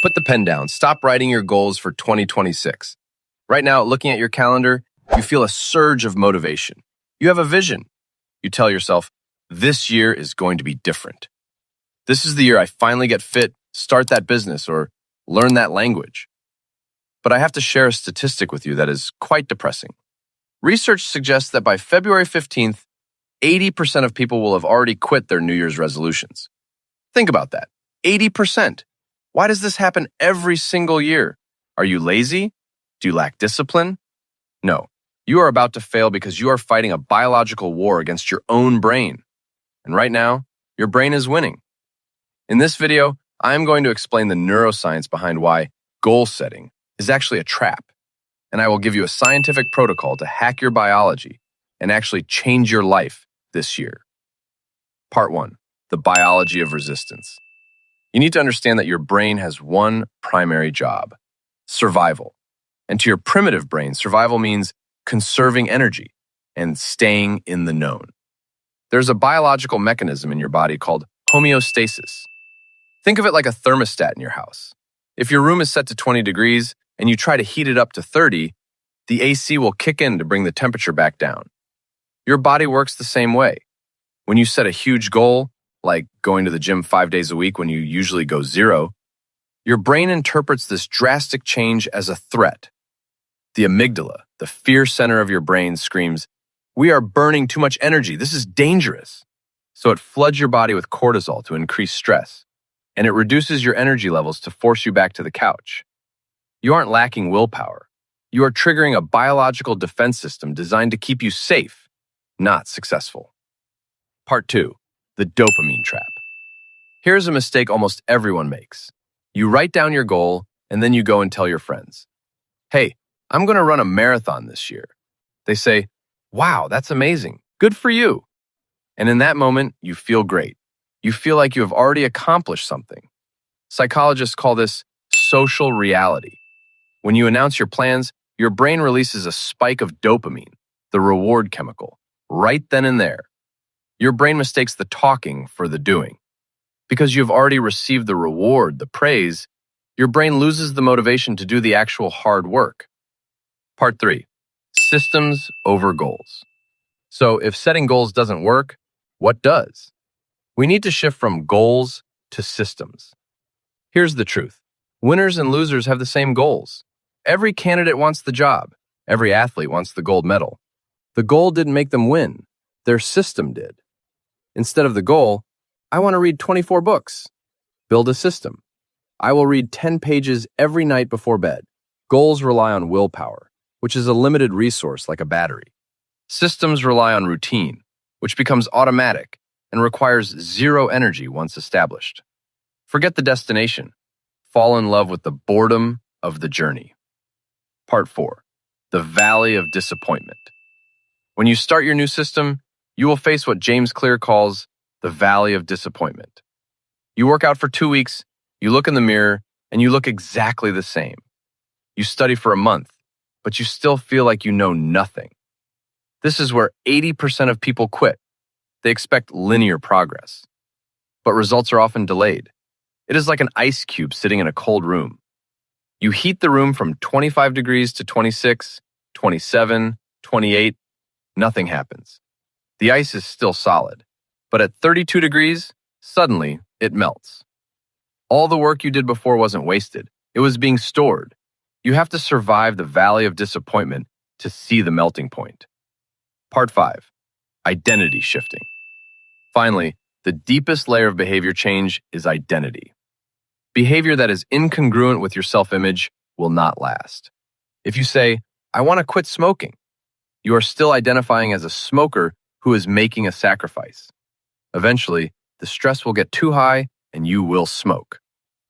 Put the pen down. Stop writing your goals for 2026. Right now, looking at your calendar, you feel a surge of motivation. You have a vision. You tell yourself, this year is going to be different. This is the year I finally get fit, start that business, or learn that language. But I have to share a statistic with you that is quite depressing. Research suggests that by February 15th, 80% of people will have already quit their New Year's resolutions. Think about that. 80%. Why does this happen every single year? Are you lazy? Do you lack discipline? No. You are about to fail because you are fighting a biological war against your own brain. And right now, your brain is winning. In this video, I am going to explain the neuroscience behind why goal setting is actually a trap. And I will give you a scientific protocol to hack your biology and actually change your life this year. Part 1. The biology of resistance. You need to understand that your brain has one primary job: survival. And to your primitive brain, survival means conserving energy and staying in the known. There's a biological mechanism in your body called homeostasis. Think of it like a thermostat in your house. If your room is set to 20 degrees and you try to heat it up to 30, the AC will kick in to bring the temperature back down. Your body works the same way. When you set a huge goal, like going to the gym 5 days a week when you usually go 0, your brain interprets this drastic change as a threat. The amygdala, the fear center of your brain, screams, "We are burning too much energy. This is dangerous." So it floods your body with cortisol to increase stress, and it reduces your energy levels to force you back to the couch. You aren't lacking willpower. You are triggering a biological defense system designed to keep you safe, not successful. Part 2. The dopamine trap. Here's a mistake almost everyone makes. You write down your goal, and then you go and tell your friends, "Hey, I'm going to run a marathon this year." They say, "Wow, that's amazing. Good for you." And in that moment, you feel great. You feel like you have already accomplished something. Psychologists call this social reality. When you announce your plans, your brain releases a spike of dopamine, the reward chemical, right then and there. Your brain mistakes the talking for the doing. Because you've already received the reward, the praise, your brain loses the motivation to do the actual hard work. Part 3. Systems over goals. So if setting goals doesn't work, what does? We need to shift from goals to systems. Here's the truth. Winners and losers have the same goals. Every candidate wants the job. Every athlete wants the gold medal. The goal didn't make them win. Their system did. Instead of the goal, I want to read 24 books. Build a system. I will read 10 pages every night before bed. Goals rely on willpower, which is a limited resource like a battery. Systems rely on routine, which becomes automatic and requires zero energy once established. Forget the destination. Fall in love with the boredom of the journey. Part 4. The Valley of Disappointment. When you start your new system, you will face what James Clear calls the Valley of Disappointment. You work out for 2 weeks, you look in the mirror, and you look exactly the same. You study for a month, but you still feel like you know nothing. This is where 80% of people quit. They expect linear progress, but results are often delayed. It is like an ice cube sitting in a cold room. You heat the room from 25 degrees to 26, 27, 28, nothing happens. The ice is still solid, but at 32 degrees, suddenly it melts. All the work you did before wasn't wasted. It was being stored. You have to survive the valley of disappointment to see the melting point. Part 5. Identity shifting. Finally, the deepest layer of behavior change is identity. Behavior that is incongruent with your self-image will not last. If you say, "I want to quit smoking," you are still identifying as a smoker who is making a sacrifice. Eventually, the stress will get too high and you will smoke.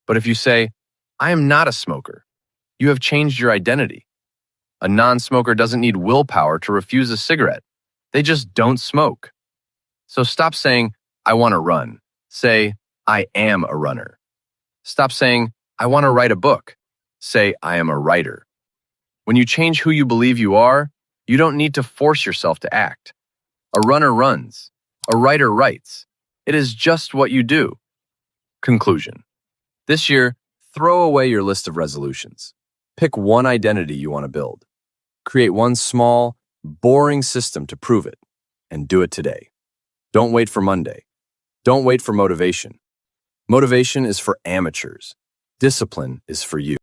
But if you say, "I am not a smoker," you have changed your identity. A non-smoker doesn't need willpower to refuse a cigarette. They just don't smoke. So stop saying, "I want to run." Say, "I am a runner." Stop saying, "I want to write a book." Say, "I am a writer." When you change who you believe you are, you don't need to force yourself to act. A runner runs. A writer writes. It is just what you do. Conclusion. This year, Throw away your list of resolutions. Pick one identity you want to build. Create one small, boring system to prove it, and do it today. Don't wait for Monday. Don't wait for motivation. Motivation is for amateurs. Discipline is for you.